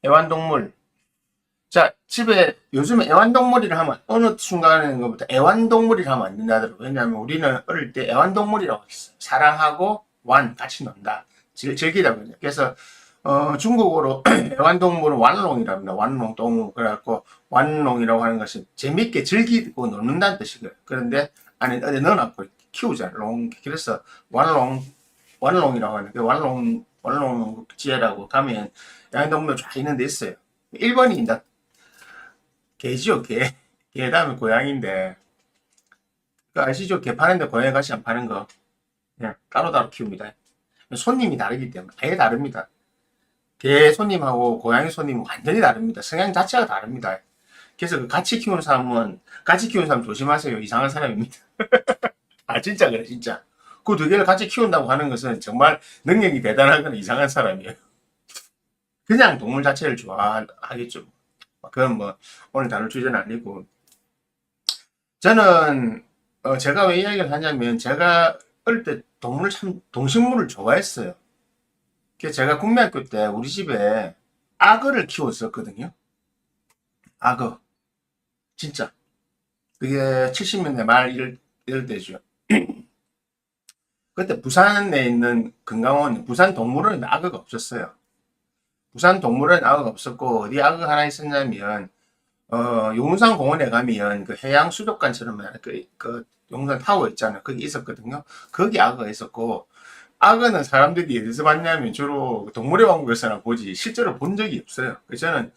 애완동물. 자, 집에 요즘 애완동물이라 하면 어느 순간에는 것부터 애완동물이라 하면 안 된다더라고요. 왜냐하면 우리는 어릴 때 애완동물이라고 했어요. 사랑하고 완 같이 논다. 즐기다거든요. 그래서 중국어로 애완동물은 완롱이랍니다. 완롱 동물. 그래갖고 완롱이라고 하는 것은 재밌게 즐기고 노는다는 뜻이고요. 그런데 안에 어디 넣어놨고 키우잖아요. 롱. 그래서 완롱, 완롱이라고 하는 그 완롱지혜라고 가면 애완동물 쫙 있는 데 있어요. 1번이 이제 개지요, 개. 개 다음에 고양인데, 그 아시죠? 개 파는데 고양이 같이 안 파는 거. 그냥 따로따로 키웁니다. 손님이 다르기 때문에 아예 다릅니다. 개 손님하고 고양이 손님은 완전히 다릅니다. 성향 자체가 다릅니다. 그래서 그 같이 키우는 사람 조심하세요. 이상한 사람입니다. 아, 진짜 그래, 진짜. 그 두 개를 같이 키운다고 하는 것은 정말 능력이 대단하거나 이상한 사람이에요. 그냥 동물 자체를 좋아하겠죠. 그건 뭐, 오늘 다룰 주제는 아니고. 저는 제가 왜 이야기를 하냐면 제가 어릴 때 동물 참 동식물을 좋아했어요. 그래서 제가 국민학교 때 우리 집에 악어를 키웠었거든요. 악어. 진짜. 그게 70년대 말 이럴 때죠. 그때 부산에 있는 금강원 부산 동물원에 악어가 없었어요. 부산 동물원에 악어가 없었고 어디 악어가 하나 있었냐면 용산 공원에 가면 그 해양 수족관처럼 그 용산 타워 있잖아요. 거기 있었거든요. 거기 악어가 있었고 악어는 사람들이 어디서 봤냐면 주로 그 동물의 왕국에서나 보지 실제로 본 적이 없어요. 그래서 저는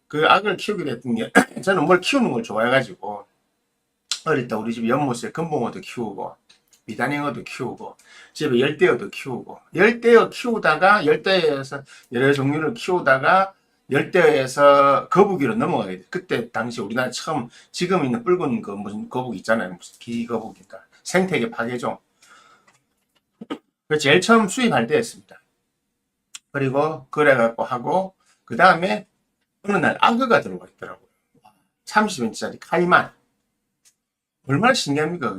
그 악어를 키우게 됐던 게 저는 뭘 키우는 걸 좋아해가지고 어릴 때 우리 집 연못에 금붕어도 키우고 비단잉어도 키우고 집에 열대어도 키우고 열대어 키우다가 열대어에서 여러 종류를 키우다가 열대어에서 거북이로 넘어가게 돼. 그때 당시 우리나라 처음 지금 있는 붉은 그 무슨 거북이 있잖아요. 무슨 기거북인가 생태계 파괴종. 그 제일 처음 수입할 때였습니다. 그리고 그래갖고 하고 그 다음에 어느 날 악어가 들어와 있더라고요. 30인치짜리 카이만. 얼마나 신기합니까,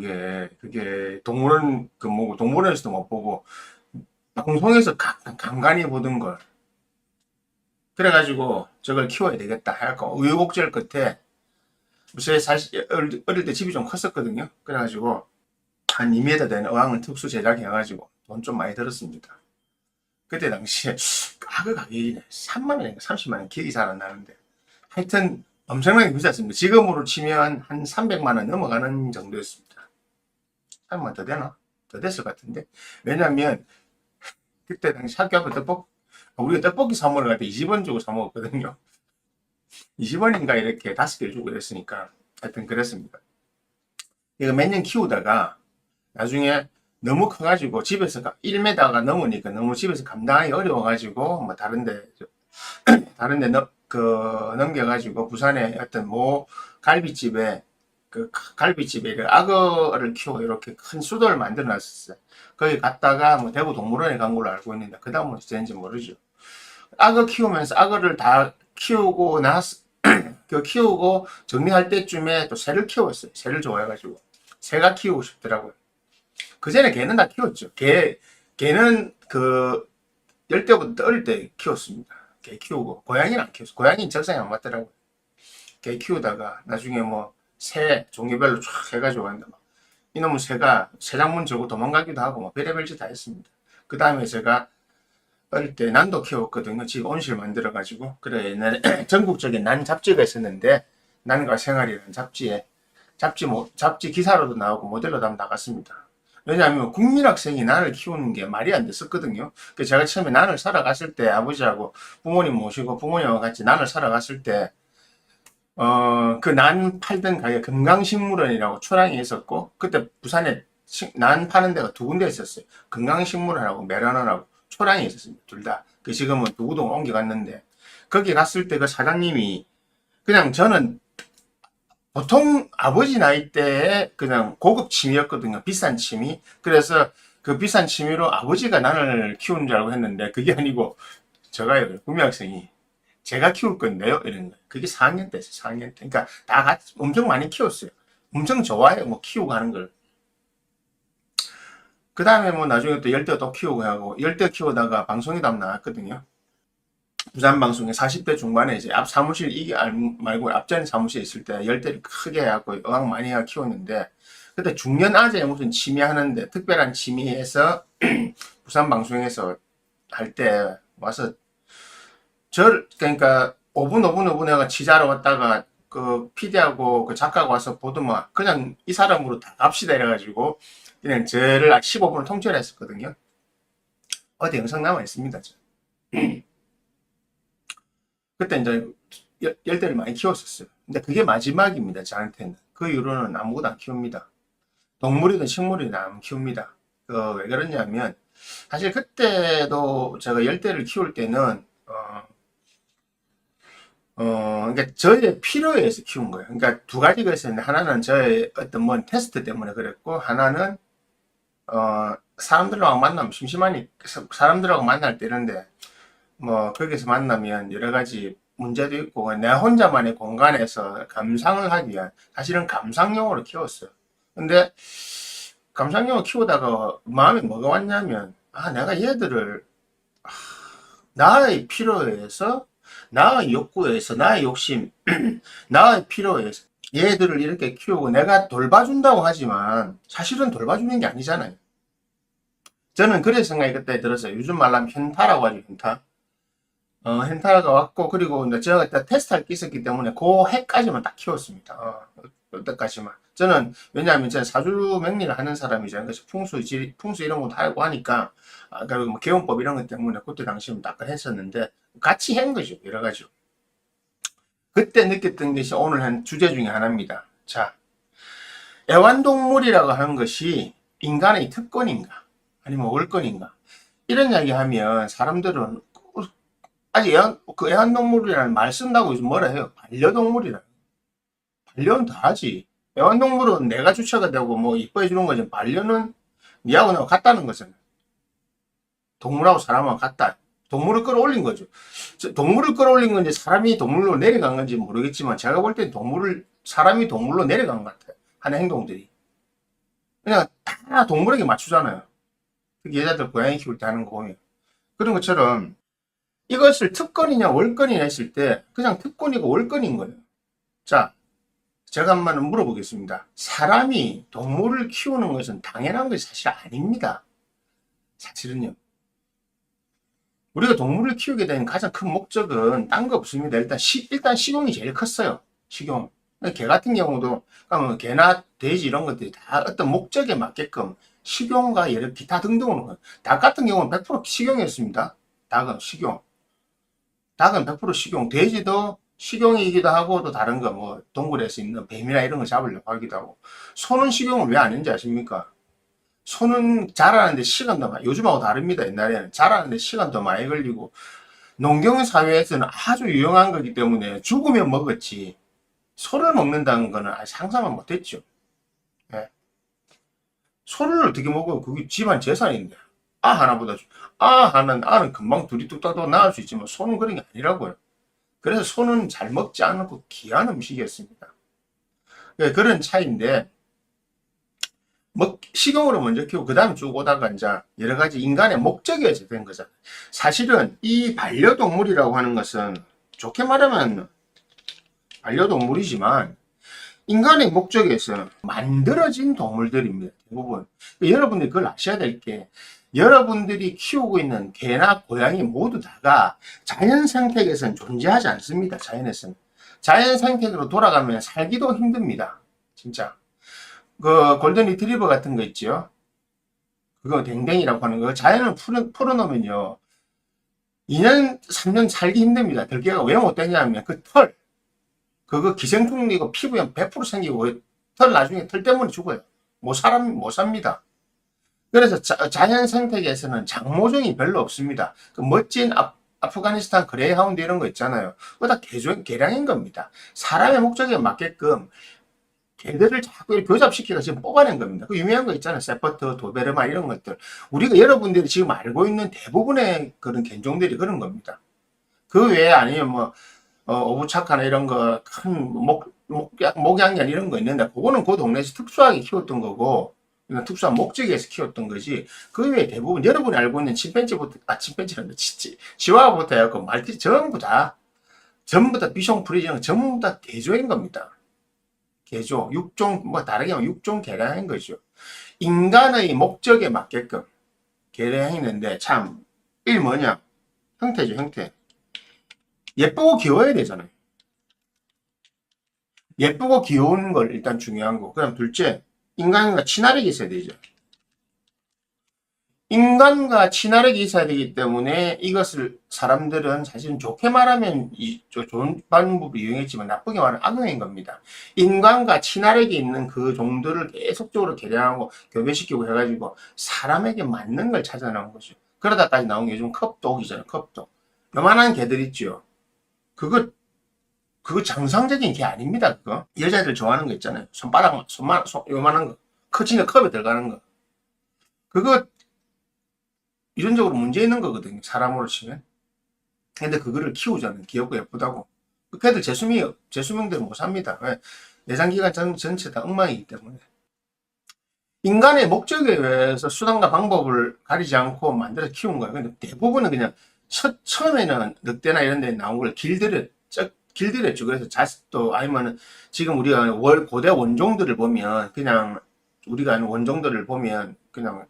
그게 동물원, 그 뭐, 동물원에서도 못 보고, 방송에서 간간히 보던 걸. 그래가지고, 저걸 키워야 되겠다. 해갖고, 우여곡절 끝에, 제 사실, 어릴 때 집이 좀 컸었거든요. 그래가지고, 한 2m 되는 어항을 특수 제작해가지고, 돈 좀 많이 들었습니다. 그때 당시에, 악어 가격이 3만 원인가 30만 원 기억이 잘 안 나는데. 하여튼, 엄청나게 비쌌습니다. 지금으로 치면 한 300만 원 넘어가는 정도였습니다. 3만 더 되나? 더 됐을 것 같은데. 왜냐면, 그때 당시 학교 앞에 우리가 떡볶이 사 먹으러 갈 때 20원 주고 사 먹었거든요. 20원인가 이렇게 5개 주고 이랬으니까. 하여튼 그랬습니다. 이거 몇 년 키우다가, 나중에 너무 커가지고 집에서 1m가 넘으니까 너무 집에서 감당하기 어려워가지고, 뭐 다른데 넘겨가지고 부산에 어떤 갈비집에 갈비집에 악어를 키워 이렇게 큰 수도를 만들어 놨었어요. 거기 갔다가 뭐 대구 동물원에 간 걸로 알고 있는데 그 다음은 어떻게 지 모르죠. 악어 키우면서 악어를 다 키우고 그 키우고 정리할 때쯤에 또 새를 키웠어요. 새를 좋아해가지고 새가 키우고 싶더라고요. 그 전에 개는 다 키웠죠. 개는 그 열대부터 어릴 때 키웠습니다. 개 키우고 고양이는 안 키웠어. 고양이는 적성이 안 맞더라고요. 개 키우다가 나중에 뭐 새 종류별로 쫙 해가지고 한다. 이놈의 새가 새장문 저고 도망가기도 하고 뭐 별의별 짓 다 했습니다. 그 다음에 제가 어릴 때 난도 키웠거든요. 집 온실 만들어가지고 그래 옛날에 전국적인 난 잡지가 있었는데 난과 생활이라는 잡지 기사로도 나오고 모델로도 한번 나갔습니다. 왜냐하면 국민학생이 난을 키우는 게 말이 안 됐었거든요. 그래서 제가 처음에 난을 사러 갔을 때 아버지하고 부모님 모시고 부모님하고 같이 난을 사러 갔을 때 그 난 팔던 가게 금강식물원이라고 초량에 있었고 그때 부산에 난 파는 데가 두 군데 있었어요. 금강식물원하고 메라노라고 초량에 있었습니다. 둘 다. 그 지금은 두구동 옮겨갔는데 거기 갔을 때 그 사장님이 그냥 저는 보통 아버지 나이 때에 그냥 고급 취미였거든요. 비싼 취미. 그래서 그 비싼 취미로 아버지가 난을 키우는 줄 알고 했는데 그게 아니고 제가요, 구매학생이 제가 키울 건데요? 이런 거. 그게 4학년 때였어요, 4학년 때. 그러니까 다 같이 엄청 많이 키웠어요. 엄청 좋아해요, 뭐 키우고 하는 걸. 그 다음에 뭐 나중에 또 열대 또 키우고 하고, 열대 키우다가 방송에도 한번 나왔거든요. 부산방송에 40대 중반에 이제 앞 사무실 말고 앞전 사무실에 있을 때 열대를 크게 해갖고 어항 많이 키웠는데, 그때 중년 아재에 무슨 취미 하는데 특별한 취미에서 부산방송에서 할 때 와서 그러니까 5분 내가 취재하러 왔다가 그 PD하고 그 작가가 와서 보더만 그냥 이 사람으로 다 갑시다 이래가지고 그냥 저를 15분을 통째로 했었거든요. 어디 영상 남아 있습니다. 그때 이제 열대를 많이 키웠었어요. 근데 그게 마지막입니다. 저한테는. 그 이후로는 아무것도 안 키웁니다. 동물이든 식물이든 안 키웁니다. 왜 그러냐면 사실 그때도 제가 열대를 키울 때는 그러니까 저의 필요에 의해서 키운 거예요. 그러니까 두 가지가 있었는데 하나는 저의 어떤 뭔 테스트 때문에 그랬고 하나는 사람들하고 만나면 심심하니 사람들하고 만날 때는데 뭐 거기서 만나면 여러 가지 문제도 있고 내 혼자만의 공간에서 감상을 하기 위한 사실은 감상용으로 키웠어요. 근데 감상용으로 키우다가 마음에 뭐가 왔냐면 내가 얘들을 나의 필요에 의해서 나의 욕구에 의해서 나의 욕심 나의 필요에 의해서 얘들을 이렇게 키우고 내가 돌봐준다고 하지만 사실은 돌봐주는 게 아니잖아요. 저는 그런 생각이 그때 들었어요. 요즘 말로 하면 현타라고 하죠. 현타. 현타가 왔고 그리고 이제 제가 그때 테스트할 게 있었기 때문에 그 해까지만 딱 키웠습니다. 그때까지만. 저는 왜냐하면 제가 사주 맹리를 하는 사람이잖아요. 그래서 풍수 이런 것도 알고 하니까 그리고 뭐 개운법 이런 것 때문에 그때 당시에 딱 했었는데 같이 한 거죠. 여러 가지로. 그때 느꼈던 것이 오늘 한 주제 중에 하나입니다. 자, 애완동물이라고 하는 것이 인간의 특권인가 아니면 월권인가 이런 이야기 하면 사람들은 아직 애완동물이라는 말 쓴다고 요즘 뭐라 해요? 반려동물이라. 반려는 다 하지. 애완동물은 내가 주체가 되고 뭐 이뻐해 주는 거지. 반려는 니하고 나하고 같다는 거잖아. 동물하고 사람하고 같다. 동물을 끌어올린 거죠. 동물을 끌어올린 건지 사람이 동물로 내려간 건지 모르겠지만 제가 볼 땐 사람이 동물로 내려간 것 같아요. 하는 행동들이. 그냥 다 동물에게 맞추잖아요. 특히 여자들 고양이 키울 때 하는 거 보면. 그런 것처럼 이것을 특권이냐 월권이냐 했을 때 그냥 특권이고 월권인 거예요. 자, 제가 한번 물어보겠습니다. 사람이 동물을 키우는 것은 당연한 것이 사실 아닙니다. 사실은요. 우리가 동물을 키우게 된 가장 큰 목적은 딴 거 없습니다. 일단 식용이 제일 컸어요. 식용. 개 같은 경우도 그러면 개나 돼지 이런 것들이 다 어떤 목적에 맞게끔 식용과 여러 기타 등등으로 닭 같은 경우는 100% 식용이었습니다. 닭은 식용. 닭은 100% 식용. 돼지도 식용이기도 하고 또 다른 거 뭐 동굴에서 있는 뱀이나 이런 거 잡으려고 하기도 하고. 소는 식용을 왜 안 했는지 아십니까? 소는 자라는데 시간도 많이, 요즘하고 다릅니다. 옛날에는 자라는데 시간도 많이 걸리고 농경 사회에서는 아주 유용한 거기 때문에 죽으면 먹었지 소를 먹는다는 거는 상상을 못했죠. 예. 소를 어떻게 먹어요? 그게 집안 재산인데. 하나보다 하나는 금방 둘이 뚝딱뚝 나올 수 있지만 소는 그런 게 아니라고요. 그래서 소는 잘 먹지 않고 귀한 음식이었습니다. 예, 그런 차이인데 식용으로 먼저 키우고 그 다음에 쭉 오다가 이제 여러 가지 인간의 목적이 된 거잖아요. 사실은 이 반려동물이라고 하는 것은 좋게 말하면 반려동물이지만 인간의 목적에서 만들어진 동물들입니다. 대부분. 여러분들이 그걸 아셔야 될 게 여러분들이 키우고 있는 개나 고양이 모두 다가 자연 생태계에서는 존재하지 않습니다. 자연에서는. 자연 생태계로 돌아가면 살기도 힘듭니다. 진짜. 그 골든 리트리버 같은 거 있죠. 그거 댕댕이라고 하는 거 자연을 풀어놓으면요 2년 3년 살기 힘듭니다. 들개가 왜 못되냐면 그 털 그거 기생충이고 피부염 100% 생기고 털 나중에 털 때문에 죽어요. 못 삽니다. 그래서 자연 생태계에서는 장모종이 별로 없습니다. 그 멋진 아프가니스탄 그레이하운드 이런 거 있잖아요. 그거 다 개량인 겁니다. 사람의 목적에 맞게끔 개들을 자꾸 이렇게 교잡시키고 지금 뽑아낸 겁니다. 그 유명한 거 있잖아요. 세퍼트, 도베르만 이런 것들. 우리가 여러분들이 지금 알고 있는 대부분의 그런 견종들이 그런 겁니다. 그 외에 아니면 뭐 오브차카나 이런 거 큰 목양견 이런 거 있는데 그거는 그 동네에서 특수하게 키웠던 거고 그러니까 특수한 목적에 의해서 키웠던 거지. 그 외에 대부분 여러분이 알고 있는 침팬지라는 치와와부터 해갖고 말티즈 전부 다 비숑 프리즈는 전부 다 개조인 겁니다. 개조, 육종, 뭐 다르게 하면 육종 개량인 거죠. 인간의 목적에 맞게끔 개량했는데 참, 일 뭐냐? 형태죠, 형태. 예쁘고 귀여워야 되잖아요. 예쁘고 귀여운 걸 일단 중요한 거. 그다음 둘째, 인간과 친화력이 있어야 되죠. 인간과 친화력이 있어야 되기 때문에 이것을 사람들은 사실은 좋게 말하면 좋은 방법을 이용했지만 나쁘게 말하면 악용인 겁니다. 인간과 친화력이 있는 그 종들을 계속적으로 개량하고 교배시키고 해가지고 사람에게 맞는 걸 찾아 나온 거죠. 그러다까지 나온 게 요즘 컵독이잖아요. 컵독. 요만한 개들 있죠. 그거 정상적인 게 아닙니다. 그거 여자들 좋아하는 거 있잖아요. 요만한 거. 커지는 컵에 들어가는 거. 그거 유전적으로 문제 있는 거거든요. 사람으로 치면. 근데 그거를 키우자는 귀엽고 예쁘다고. 그 걔들 재수명대로 못 삽니다. 왜? 내장기관 전체 다 엉망이기 때문에. 인간의 목적에 의해서 수단과 방법을 가리지 않고 만들어서 키운 거예요. 근데 대부분은 그냥 처음에는 늑대나 이런 데 나온 걸 길들였죠. 그래서 자식도 아니면은 지금 우리가 고대 원종들을 보면 그냥 우리가 아는 원종들을 보면 그냥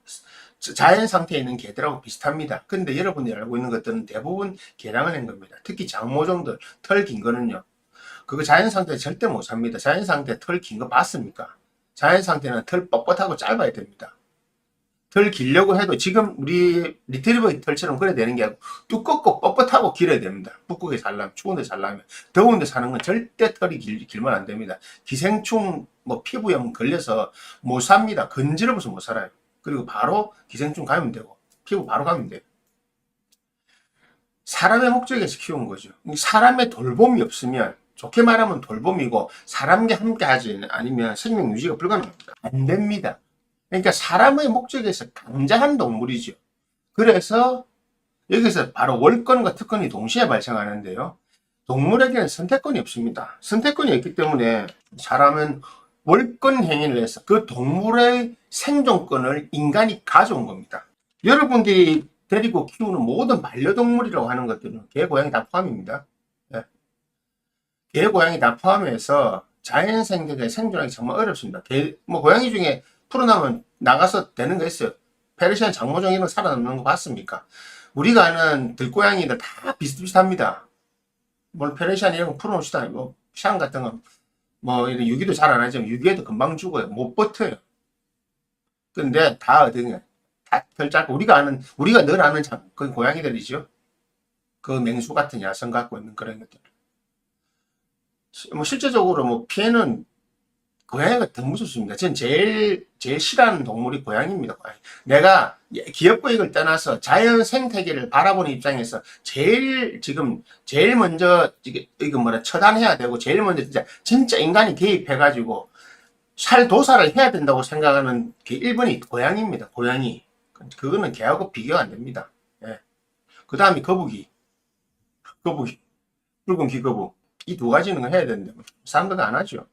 자연 상태에 있는 개들하고 비슷합니다. 근데 여러분들이 알고 있는 것들은 대부분 개량을 한 겁니다. 특히 장모종들, 털 긴 거는요. 그거 자연 상태에 절대 못 삽니다. 자연 상태에 털 긴 거 봤습니까? 자연 상태는 털 뻣뻣하고 짧아야 됩니다. 털 길려고 해도 지금 우리 리트리버 털처럼 그래야 되는 게 아니고 두껍고 뻣뻣하고 길어야 됩니다. 북극에 살려면, 추운데 살려면. 더운데 사는 건 절대 털이 길면 안 됩니다. 기생충, 피부염 걸려서 못 삽니다. 건지러워서 못 살아요. 그리고 바로 기생충 가면 되고, 피부 바로 가면 돼요. 사람의 목적에서 키운 거죠. 사람의 돌봄이 없으면, 좋게 말하면 돌봄이고, 사람과 함께 하지 아니면 생명 유지가 불가능합니다. 안 됩니다. 그러니까 사람의 목적에서 강자한 동물이죠. 그래서 여기서 바로 월권과 특권이 동시에 발생하는데요. 동물에게는 선택권이 없습니다. 선택권이 없기 때문에 사람은 월권 행위를 해서 그 동물의 생존권을 인간이 가져온 겁니다. 여러분들이 데리고 키우는 모든 반려동물이라고 하는 것들은 개, 고양이 다 포함입니다. 네. 개, 고양이 다 포함해서 자연생태계에 생존하기 정말 어렵습니다. 고양이 중에 풀어나면 나가서 되는 거 있어요. 페르시안 장모종 이런 거 살아남는 거 봤습니까? 우리가 아는 들고양이들 다 비슷비슷합니다. 페르시안 이런 거 풀어놓읍시다. 샹 같은 거, 이런 유기도 잘 안 하지만 유기에도 금방 죽어요. 못 버텨요. 근데 다 어등에 다 털 짧고 우리가 늘 아는 그 고양이들이죠. 그 맹수 같은 야성 갖고 있는 그런 것들. 실제적으로 피해는 고양이가 더 무섭습니다. 전 제일 싫어하는 동물이 고양이입니다. 고양이. 내가 귀엽고 이걸 떠나서 자연 생태계를 바라보는 입장에서 제일 먼저 처단해야 되고 제일 먼저 진짜 인간이 개입해가지고 도살을 해야 된다고 생각하는 게 1번이 고양이입니다. 고양이. 그거는 개하고 비교가 안 됩니다. 예. 그 다음에 거북이. 붉은 귀거북. 이 두 가지는 해야 되는데 사람들은 안 하죠.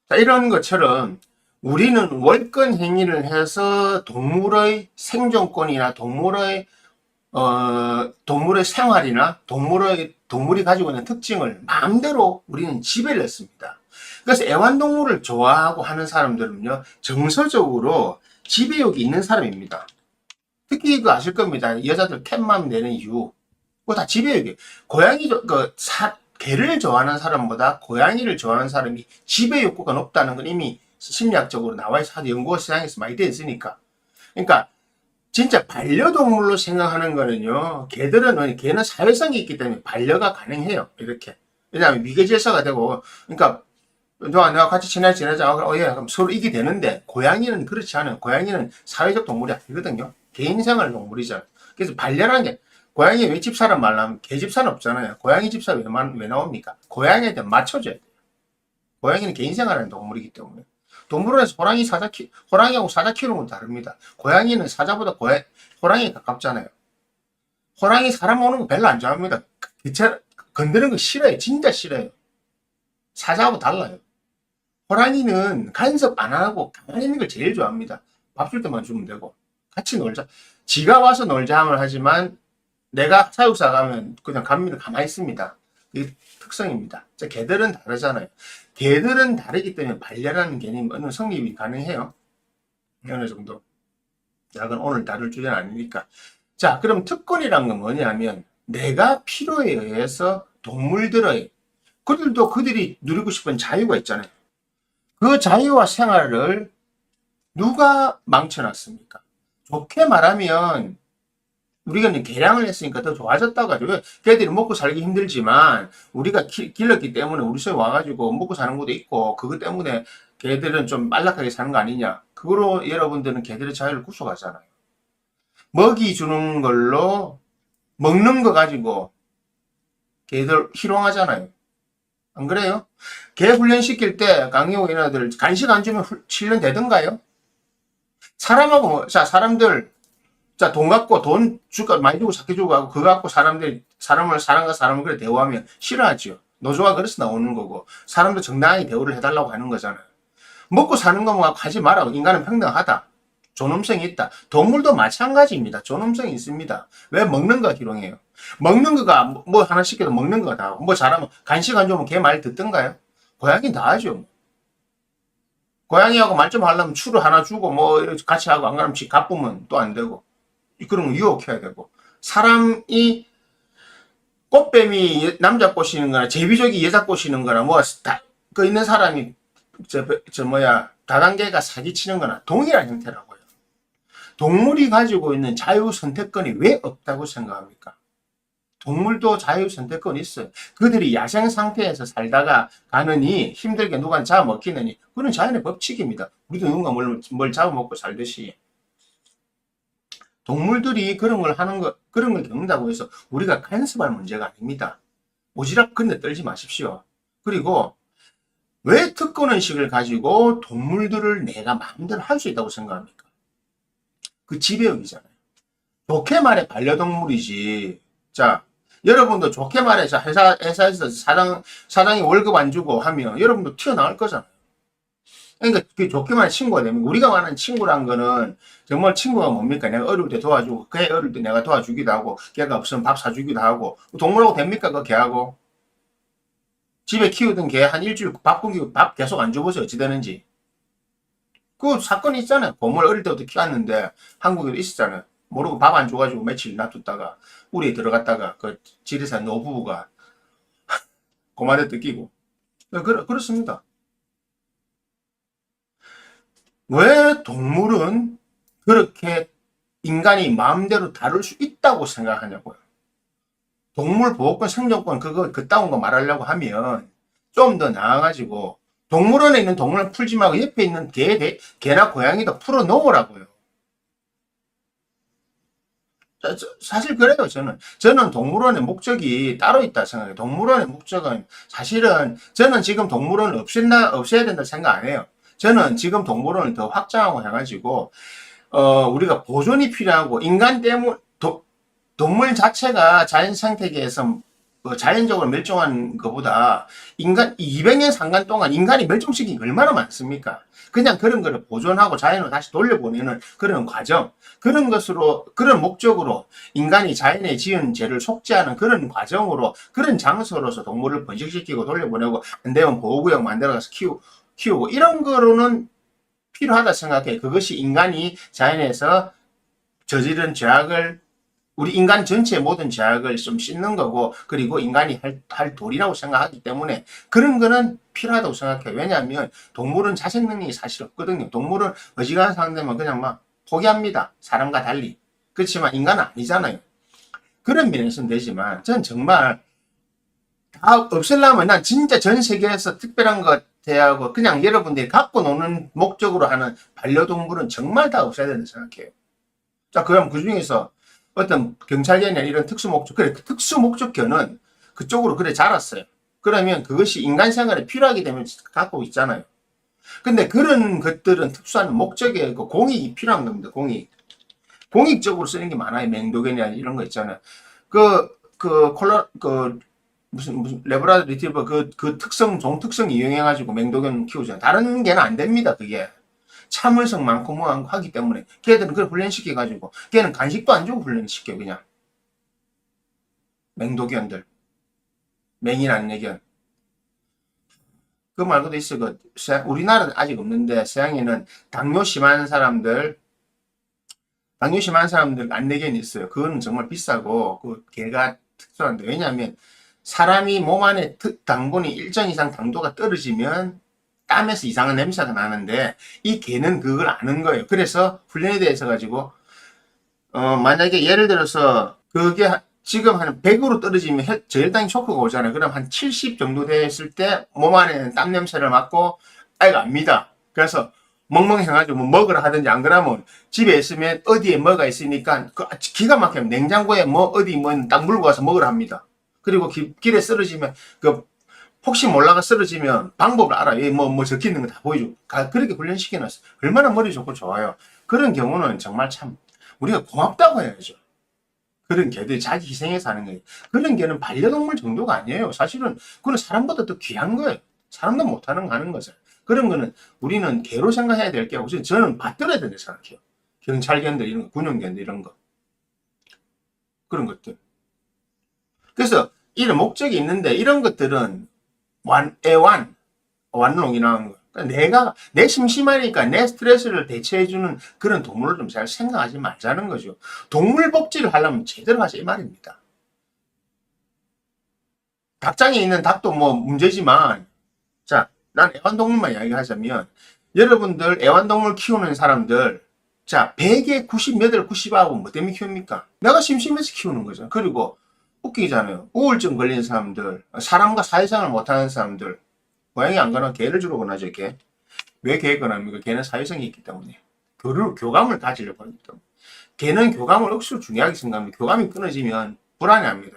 자, 이런 것처럼 우리는 월권 행위를 해서 동물의 생존권이나 동물의 생활이나 동물이 가지고 있는 특징을 마음대로 우리는 지배를 했습니다. 그래서 애완동물을 좋아하고 하는 사람들은요, 정서적으로 지배욕이 있는 사람입니다. 특히 아실 겁니다. 여자들 캣맘 내는 이유. 그거 다 지배욕이에요. 개를 좋아하는 사람보다 고양이를 좋아하는 사람이 지배 욕구가 높다는 건 이미 심리학적으로 나와 있어. 연구가 세상에서 많이 되어 있으니까. 그러니까 진짜 반려동물로 생각하는 거는요. 개는 사회성이 있기 때문에 반려가 가능해요. 이렇게. 왜냐하면 위계질서가 되고, 그러니까 내가 같이 지내자. 예, 그럼 서로 이게 되는데 고양이는 그렇지 않아요. 고양이는 사회적 동물이 아니거든요. 개인생활 동물이죠. 그래서 반려라는 게 고양이 왜 집사람 말하면 개집사는 없잖아요. 고양이 집사 왜 나옵니까? 고양이한테 맞춰줘야 돼요. 고양이는 개인생활하는 동물이기 때문에. 동물원에서 호랑이하고 사자 키우는 건 다릅니다. 고양이는 사자보다 호랑이에 가깝잖아요. 호랑이 사람 오는 거 별로 안 좋아합니다. 건드는 거 싫어요. 진짜 싫어요. 사자하고 달라요. 호랑이는 간섭 안 하고 가만히 있는 걸 제일 좋아합니다. 밥 줄 때만 주면 되고 같이 놀자. 지가 와서 놀자 하면 하지만 내가 사육사 가면 그냥 갑니다. 가만히 있습니다. 이게 특성입니다. 개들은 다르잖아요. 개들은 다르기 때문에 반려라는 개념이 어느 성립이 가능해요. 어느 정도. 자, 그건 오늘 다룰 주제는 아니니까. 자, 그럼 특권이란 건 뭐냐면 내가 필요에 의해서 동물들의 그들도 그들이 누리고 싶은 자유가 있잖아요. 그 자유와 생활을 누가 망쳐놨습니까? 좋게 말하면 우리가 이제 개량을 했으니까 더 좋아졌다고 가지고 걔들이 먹고 살기 힘들지만 우리가 길렀기 때문에 우리 집에 와가지고 먹고 사는 것도 있고 그것 때문에 걔들은 좀 안락하게 사는 거 아니냐. 그거로 여러분들은 걔들의 자유를 구속하잖아요. 먹이 주는 걸로 먹는 거 가지고 걔들 희롱하잖아요. 안 그래요? 개 훈련시킬 때 강의호 이나들 간식 안 주면 실련 되던가요? 사람하고 자 사람들 자, 돈 갖고 돈 주가 많이 주고 작게 주고 하고 그거 갖고 사람들이 사람과 사람을 그래 대우하면 싫어하죠. 노조가 그래서 나오는 거고 사람도 정당하게 대우를 해달라고 하는 거잖아요. 먹고 사는 것만 하지 마라. 인간은 평등하다. 존엄성이 있다. 동물도 마찬가지입니다. 존엄성이 있습니다. 왜 먹는 거 희롱해요? 먹는 거가 뭐 하나 시켜도 먹는 거가 다. 뭐 잘하면 간식 안 주면 걔 말 듣던가요? 고양이 다 하죠. 고양이하고 말 좀 하려면 추루 하나 주고 뭐 같이 하고 안 그러면 지 가쁘면 또 안 되고. 그런 거 유혹해야 되고. 사람이 꽃뱀이 남자 꼬시는 거나 제비족이 여자 꼬시는 거나 뭐 그 있는 사람이 다단계가 사기치는 거나 동일한 형태라고요. 동물이 가지고 있는 자유 선택권이 왜 없다고 생각합니까? 동물도 자유 선택권이 있어요. 그들이 야생 상태에서 살다가 가느니 힘들게 누가 잡아먹히느니 그건 자연의 법칙입니다. 우리도 누군가 뭘 잡아먹고 살듯이 동물들이 그런 걸 겪는다고 해서 우리가 간섭할 문제가 아닙니다. 오지랖 건네 떨지 마십시오. 그리고 왜 특권의식을 가지고 동물들을 내가 마음대로 할 수 있다고 생각합니까? 그 지배욕이잖아요. 좋게 말해 반려동물이지. 자, 여러분도 좋게 말해서 회사에서 사장이 월급 안 주고 하면 여러분도 튀어나올 거잖아요. 그러니까 그게 좋게 말해 친구가 되면 우리가 말하는 친구란 거는 정말 친구가 뭡니까? 내가 어릴 때 도와주고 걔 어릴 때 내가 도와주기도 하고 걔가 없으면 밥 사주기도 하고 동물하고 됩니까? 그 걔하고 집에 키우던 개 한 일주일 밥 굶기고 밥 계속 안 줘보세요. 어찌 되는지. 그 사건이 있잖아요. 곰을 어릴 때부터 키웠는데 한국에도 있었잖아요. 모르고 밥 안 줘가지고 며칠 놔뒀다가 우리에 들어갔다가 그 지리산 노부부가 고마대 뜯기고 그렇습니다. 왜 동물은 그렇게 인간이 마음대로 다룰 수 있다고 생각하냐고요. 동물 보호권, 생존권 그따운 거 말하려고 하면 좀 더 나아가지고 동물원에 있는 동물을 풀지 말고 옆에 있는 개나 고양이도 풀어 놓으라고요. 사실 그래요, 저는 동물원의 목적이 따로 있다 생각해요. 동물원의 목적은 사실은 저는 지금 동물원을 없애야 된다 생각 안 해요. 저는 지금 동물원을 더 확장하고 해가지고, 우리가 보존이 필요하고, 동물 자체가 자연 생태계에서 자연적으로 멸종한 것보다 200년 상간 동안 인간이 멸종시킨 게 얼마나 많습니까? 그냥 그런 거를 보존하고 자연으로 다시 돌려보내는 그런 과정, 그런 목적으로 인간이 자연에 지은 죄를 속죄하는 그런 과정으로 그런 장소로서 동물을 번식시키고 돌려보내고 안 되면 보호구역 만들어가서 키우고 이런 거로는 필요하다 생각해. 그것이 인간이 자연에서 저지른 죄악을 우리 인간 전체의 모든 죄악을 좀 씻는 거고 그리고 인간이 할 도리라고 생각하기 때문에 그런 거는 필요하다고 생각해요. 왜냐하면 동물은 자생 능력이 사실 없거든요. 동물은 어지간한 상대면 그냥 막 포기합니다. 사람과 달리. 그렇지만 인간은 아니잖아요. 그런 면에서는 되지만 전 정말 다 없애려면 난 진짜 전 세계에서 특별한 것 대하고 그냥 여러분들이 갖고 노는 목적으로 하는 반려동물은 정말 다 없애야 된다고 생각해요. 자, 그럼 그 중에서 어떤 경찰견이나 이런 특수목적, 그래, 그 특수목적견은 그쪽으로 그래 자랐어요. 그러면 그것이 인간 생활에 필요하기 때문에 갖고 있잖아요. 근데 그런 것들은 특수한 목적에 그 공익이 필요한 겁니다, 공익. 공익적으로 쓰는 게 많아요. 맹독견이나 이런 거 있잖아요. 무슨 레브라드 리트리버 그 종 특성 이용해가지고 맹독견 키우잖아요. 다른 개는 안 됩니다, 그게. 참을성 많고 뭐 하기 때문에. 걔들은 그걸 훈련시켜가지고. 걔는 간식도 안 주고 훈련시켜, 그냥. 맹독견들. 맹이라는 얘기는. 그 말고도 있어. 우리나라는 아직 없는데, 서양에는 당뇨 심한 사람들 안내견이 있어요. 그거는 정말 비싸고, 그 개가 특수한데. 왜냐하면, 사람이 몸 안에 당분이 일정 이상 당도가 떨어지면, 땀에서 이상한 냄새가 나는데, 이 개는 그걸 아는 거예요. 그래서 훈련에 대해서 가지고, 만약에 예를 들어서, 그게 지금 한 100으로 떨어지면 저혈당이 쇼크가 오잖아요. 그럼 한 70 정도 됐을 때 몸 안에 땀 냄새를 맡고 아이가 압니다. 그래서 멍멍해가지고 뭐 먹으라 하든지 안 그러면 집에 있으면 어디에 뭐가 있으니까 기가 막히면 냉장고에 뭐 어디 뭐 딱 물고 가서 먹으라 합니다. 그리고 길에 쓰러지면 혹시 몰라가 쓰러지면 방법을 알아요. 뭐 적혀 있는 거 다 보여주고. 그렇게 훈련시켜놨어요. 얼마나 머리 좋고 좋아요. 그런 경우는 정말 참 우리가 고맙다고 해야죠. 그런 개들이 자기 희생해서 하는 거예요. 그런 개는 반려동물 정도가 아니에요. 사실은 그건 사람보다 더 귀한 거예요. 사람도 못하는 거 하는 것을. 그런 거는 우리는 개로 생각해야 될 게고 저는 받들어야 된다고 생각해요. 경찰견들 이런 거, 군용견들 이런 거. 그런 것들. 그래서 이런 목적이 있는데 이런 것들은 완농이라는 거. 그러니까 내 심심하니까 내 스트레스를 대체해주는 그런 동물을 좀 잘 생각하지 말자는 거죠. 동물 복지를 하려면 제대로 하자 이 말입니다. 닭장에 있는 닭도 뭐 문제지만, 자, 난 애완동물만 이야기하자면, 여러분들 애완동물 키우는 사람들, 자, 100에 90 몇 월 90하고 뭐 때문에 키웁니까? 내가 심심해서 키우는 거죠. 그리고 웃기잖아요. 우울증 걸린 사람들, 사람과 사회생활 못하는 사람들, 고양이 안 가나 개를 주로 권하죠, 개. 왜 개를 권합니까? 개는 사회성이 있기 때문에. 교감을 가지려고 하기 때문에. 개는 교감을 억수로 중요하게 생각합니다. 교감이 끊어지면 불안해합니다.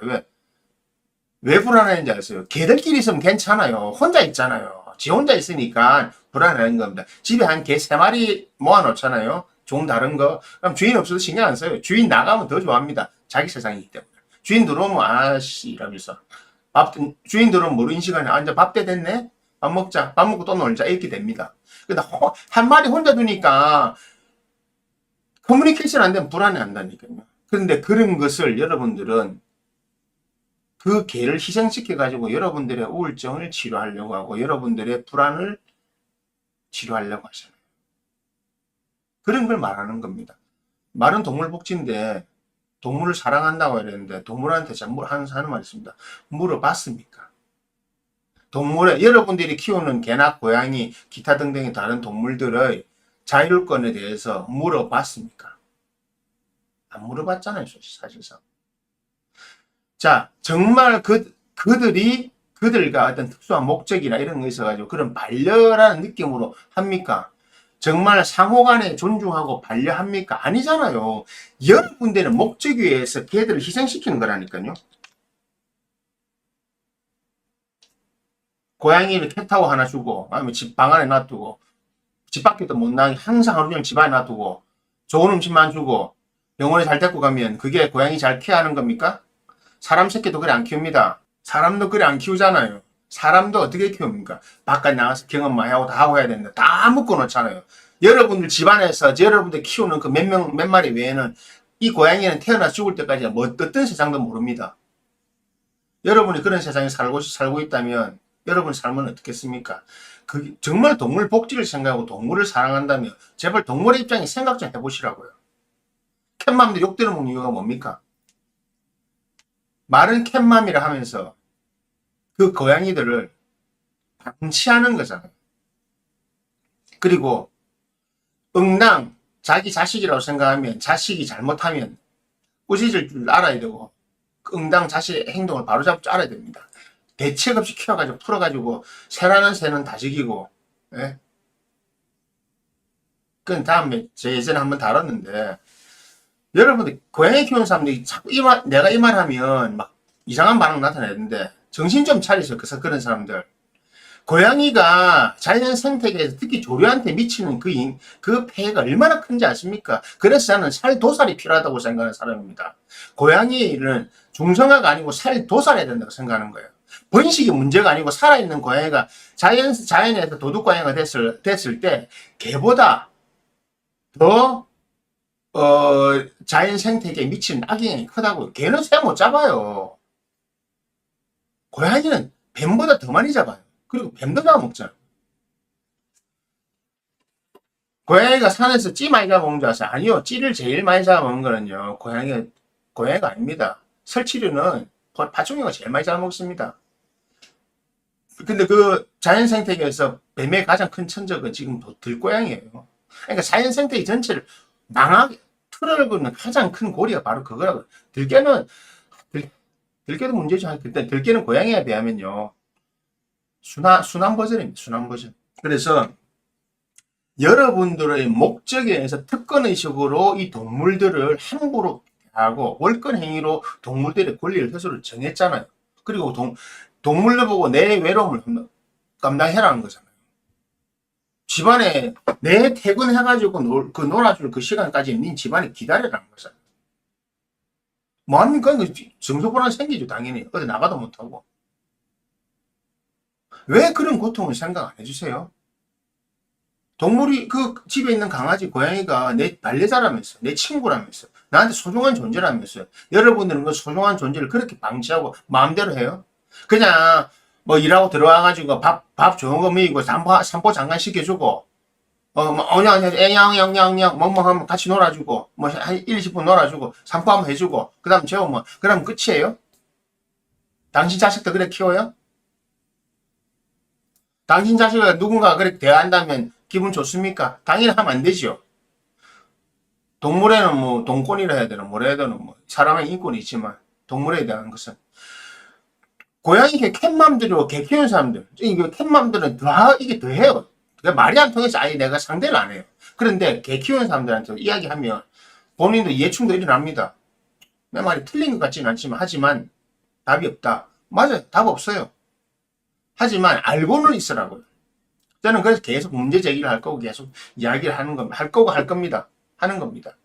왜 불안해하는지 아세요? 개들끼리 있으면 괜찮아요. 혼자 있잖아요. 지 혼자 있으니까 불안해하는 겁니다. 집에 한 개 3마리 모아놓잖아요. 종 다른 거. 그럼 주인 없어도 신경 안 써요. 주인 나가면 더 좋아합니다. 자기 세상이기 때문에. 주인 들어오면 아씨 이러면서. 주인 들어오면 모르는 시간에 이제 밥 때 됐네? 밥 먹자. 밥 먹고 또 놀자. 이렇게 됩니다. 근데 한 마리 혼자 두니까 커뮤니케이션 안 되면 불안해한다니까요. 그런데 그런 것을 여러분들은 그 개를 희생시켜가지고 여러분들의 우울증을 치료하려고 하고 여러분들의 불안을 치료하려고 하잖아요. 그런 걸 말하는 겁니다. 말은 동물복지인데 동물을 사랑한다고 해야 되는데 동물한테 하는 말이 있습니다. 물어봤습니까? 여러분들이 키우는 개나 고양이, 기타 등등의 다른 동물들의 자율권에 대해서 물어봤습니까? 안 물어봤잖아요, 사실상. 자, 정말 그들과 어떤 특수한 목적이나 이런 거 있어가지고 그런 반려라는 느낌으로 합니까? 정말 상호간에 존중하고 반려합니까? 아니잖아요. 여러분들은 목적에 의해서 걔들을 희생시키는 거라니까요. 고양이를 캣타워 하나 주고, 아니면 방 안에 놔두고, 집 밖에도 못 나가게 항상 하루 종일 집 안에 놔두고, 좋은 음식만 주고, 병원에 잘 데리고 가면 그게 고양이 잘 케어하는 겁니까? 사람 새끼도 그래 안 키웁니다. 사람도 그래 안 키우잖아요. 사람도 어떻게 키웁니까? 바깥 나가서 경험 많이 하고 다 하고 해야 되는데 다 묶어 놓잖아요. 여러분들 집안에서 여러분들 키우는 그 몇 마리 외에는 이 고양이는 태어나 죽을 때까지 뭐 어떤 세상도 모릅니다. 여러분이 그런 세상에 살고 있다면 여러분 삶은 어떻겠습니까? 정말 동물 복지를 생각하고 동물을 사랑한다면 제발 동물의 입장에 생각 좀 해보시라고요. 캣맘들 욕 들어먹는 이유가 뭡니까? 말은 캣맘이라 하면서 그 고양이들을 방치하는 거잖아요. 그리고 응당 자기 자식이라고 생각하면 자식이 잘못하면 꾸짖을 줄 알아야 되고 응당 자식의 행동을 바로잡을 줄 알아야 됩니다. 대책 없이 키워가지고 풀어가지고 새라는 새는 다 죽이고 예? 그건 다음에 제 예전에 한번 다뤘는데 여러분들 고양이 키우는 사람들이 자꾸 내가 이 말 하면 막 이상한 반응 나타내는데 정신 좀 차리세요. 그런 사람들. 고양이가 자연 생태계에서 특히 조류한테 미치는 그 폐해가 얼마나 큰지 아십니까? 그래서 저는 살도살이 필요하다고 생각하는 사람입니다. 고양이는 중성화가 아니고 살도살해야 된다고 생각하는 거예요. 번식이 문제가 아니고 살아있는 고양이가 자연에서 도둑고양이가 됐을 때 개보다 더 자연 생태계에 미치는 악영향이 크다고요. 개는 새 못 잡아요. 고양이는 뱀보다 더 많이 잡아요. 그리고 뱀도 잡아먹잖아. 고양이가 산에서 찌 많이 잡아먹는 줄 아세요? 아니요. 찌를 제일 많이 잡아먹는 거는요. 고양이가 아닙니다. 설치류는 파충류가 제일 많이 잡아먹습니다. 근데 그 자연 생태계에서 뱀의 가장 큰 천적은 지금 들고양이에요. 그러니까 자연 생태계 전체를 망하게 틀어놓는 가장 큰 고리가 바로 그거라고. 들깨도 문제죠. 그때 들깨는 고양이에 비하면요. 순한 버전입니다. 순한 버전. 그래서 여러분들의 목적에 의해서 특권의식으로 이 동물들을 함부로 하고 월권 행위로 동물들의 권리를 스스로 정했잖아요. 그리고 동물들 보고 내 외로움을 감당해라는 거잖아요. 집안에 내 퇴근해가지고 놀아줄 그 시간까지 닌 집안에 기다려라는 거잖아요. 뭐합니까? 정서불안 생기죠. 당연히. 어디 나가도 못하고. 왜 그런 고통을 생각 안 해주세요? 동물이 그 집에 있는 강아지, 고양이가 내 반려자라면서, 내 친구라면서, 나한테 소중한 존재라면서요. 여러분들은 그 소중한 존재를 그렇게 방치하고 마음대로 해요? 그냥 뭐 일하고 들어와가지고 밥 좋은 거 먹이고 산보 잠깐 시켜주고, 애냥냥냥냥 뭐뭐 하면 같이 놀아주고, 뭐 한 1, 20분 놀아주고, 산보 한번 해주고, 그 다음 재우면, 그럼 끝이에요? 당신 자식도 그래 키워요? 당신 자식을 누군가 그렇게 대한다면 기분 좋습니까? 당연히 하면 안 되죠. 동물에는 뭐 동권이라 해야 되나 뭐라 해야 되나 뭐 사람의 인권이 있지만 동물에 대한 것은 고양이 캣맘들이고 개 키우는 사람들 이게 캣맘들은 이게 더 해요. 그러니까 말이 안 통해서 아예 내가 상대를 안 해요. 그런데 개 키우는 사람들한테 이야기하면 본인도 이해충도 일어납니다. 내 말이 틀린 것 같지는 않지만 하지만 답이 없다. 맞아요. 답 없어요. 하지만 알고는 있으라고요. 저는 그래서 계속 문제 제기를 할 거고 계속 이야기를 하는 겁니다. 할 거고 할 겁니다. 하는 겁니다.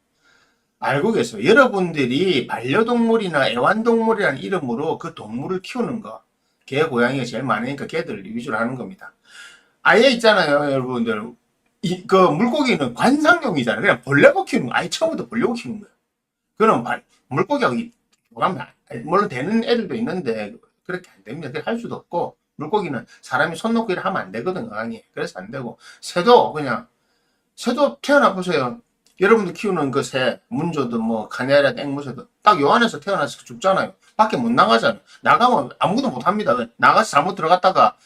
알고 계세요. 여러분들이 반려동물이나 애완동물이라는 이름으로 그 동물을 키우는 거. 개, 고양이가 제일 많으니까 개들 위주로 하는 겁니다. 아예 있잖아요, 여러분들. 그 물고기는 관상용이잖아요. 그냥 벌레고 키우는 거. 아예 처음부터 벌레고 키우는 거예요. 그럼 물고기하고 교감, 물론 되는 애들도 있는데 그렇게 안 됩니다. 그렇게 할 수도 없고 물고기는 사람이 손 놓고 일을 하면 안 되거든, 강이. 그래서 안 되고. 새도 태어나 보세요. 여러분들 키우는 그 새, 문조도 뭐, 카네라, 앵무새도 딱 요 안에서 태어나서 죽잖아요. 밖에 못 나가잖아요. 나가면 아무것도 못 합니다. 나가서 잘못 들어갔다가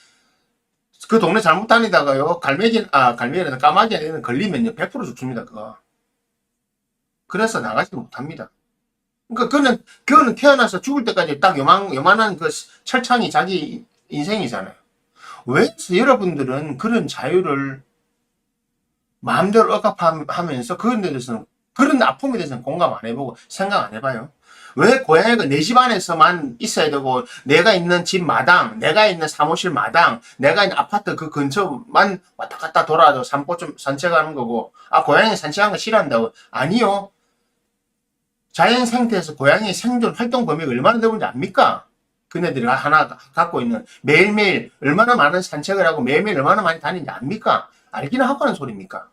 그 동네 잘못 다니다가요. 갈매기는 까마귀에는 걸리면요. 100% 죽습니다, 그거. 그래서 나가지도 못합니다. 그러니까 그거는 태어나서 죽을 때까지 딱 요만한 그 철창이 자기 인생이잖아요. 왜 여러분들은 그런 자유를 마음대로 억압하면서 그런 아픔에 대해서는 공감 안 해보고 생각 안 해봐요? 왜 고양이가 내 집 안에서만 있어야 되고 내가 있는 집 마당, 내가 있는 사무실 마당, 내가 있는 아파트 그 근처만 왔다 갔다 돌아도 산보 좀 산책하는 거고 고양이 산책하는 거 싫어한다고? 아니요. 자연 상태에서 고양이 생존 활동 범위가 얼마나 넓은지 압니까? 그네들이 하나 갖고 있는 매일매일 얼마나 많은 산책을 하고 매일매일 얼마나 많이 다니는지 압니까? 알기는 하고 하는 소리입니까?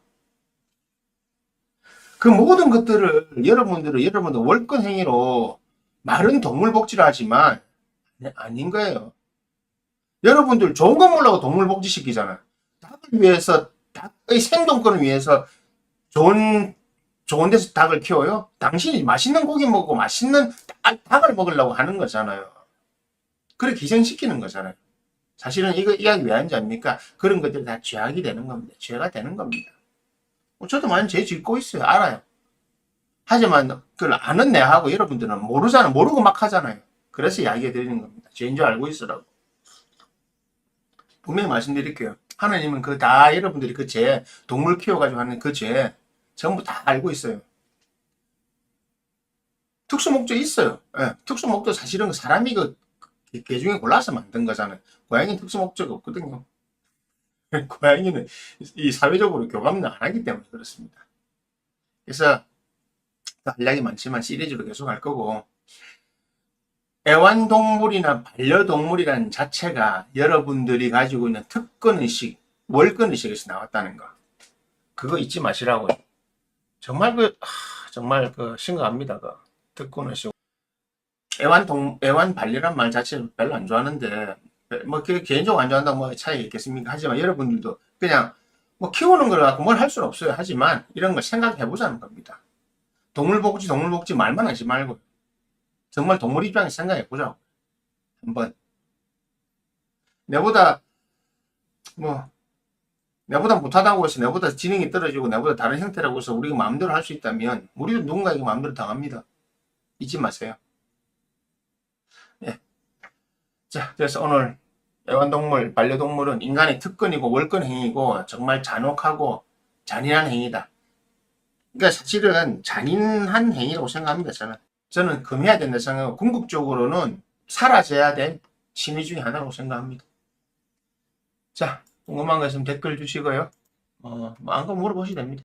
그 모든 것들을 여러분들 월권 행위로 말은 동물 복지를 하지만 아닌 거예요. 여러분들 좋은 거 몰라고 동물 복지 시키잖아요. 닭을 위해서 닭의 생존권을 위해서 좋은 데서 닭을 키워요? 당신이 맛있는 고기 먹고 맛있는 닭을 먹으려고 하는 거잖아요. 그래 기생시키는 거잖아요. 사실은 이거 이야기 왜 하는지 압니까? 그런 것들이 다 죄악이 되는 겁니다. 죄가 되는 겁니다. 저도 많이 죄 짓고 있어요. 알아요. 하지만 그걸 아는 내하고 여러분들은 모르잖아요. 모르고 막 하잖아요. 그래서 이야기해 드리는 겁니다. 죄인 줄 알고 있으라고. 분명히 말씀드릴게요. 하나님은 여러분들이 그 죄, 동물 키워가지고 하는 그 죄, 전부 다 알고 있어요. 특수 목적이 있어요. 예, 특수 목적 사실은 사람이 개 중에 골라서 만든 거잖아요. 고양이는 특수 목적 없거든요. 고양이는 이 사회적으로 교감을 안 하기 때문에 그렇습니다. 그래서 할 이야기 많지만 시리즈로 계속 할 거고 애완동물이나 반려동물이라는 자체가 여러분들이 가지고 있는 특권의식, 월권의식에서 나왔다는 거. 그거 잊지 마시라고요. 정말 정말 심각합니다. 특권의식. 애완 반려란 말 자체는 별로 안 좋아하는데, 뭐, 개인적으로 안 좋아한다고 뭐 차이가 있겠습니까? 하지만 여러분들도 그냥 뭐 키우는 걸 갖고 뭘 할 수는 없어요. 하지만 이런 걸 생각해 보자는 겁니다. 동물복지 말만 하지 말고 정말 동물 입장에서 생각해 보자고. 한번 내보다 뭐 내보다 못하다고 해서 내보다 지능이 떨어지고 내보다 다른 형태라고 해서 우리가 마음대로 할 수 있다면 우리도 누군가에게 마음대로 당합니다. 잊지 마세요. 예. 자, 그래서 오늘 애완동물, 반려동물은 인간의 특권이고 월권 행위고 정말 잔혹하고 잔인한 행위다. 그러니까 사실은 잔인한 행위라고 생각합니다. 저는 금해야 된다 생각하고 궁극적으로는 사라져야 될 취미 중에 하나라고 생각합니다. 자, 궁금한 거 있으면 댓글 주시고요. 뭐 안거 물어보시면 됩니다.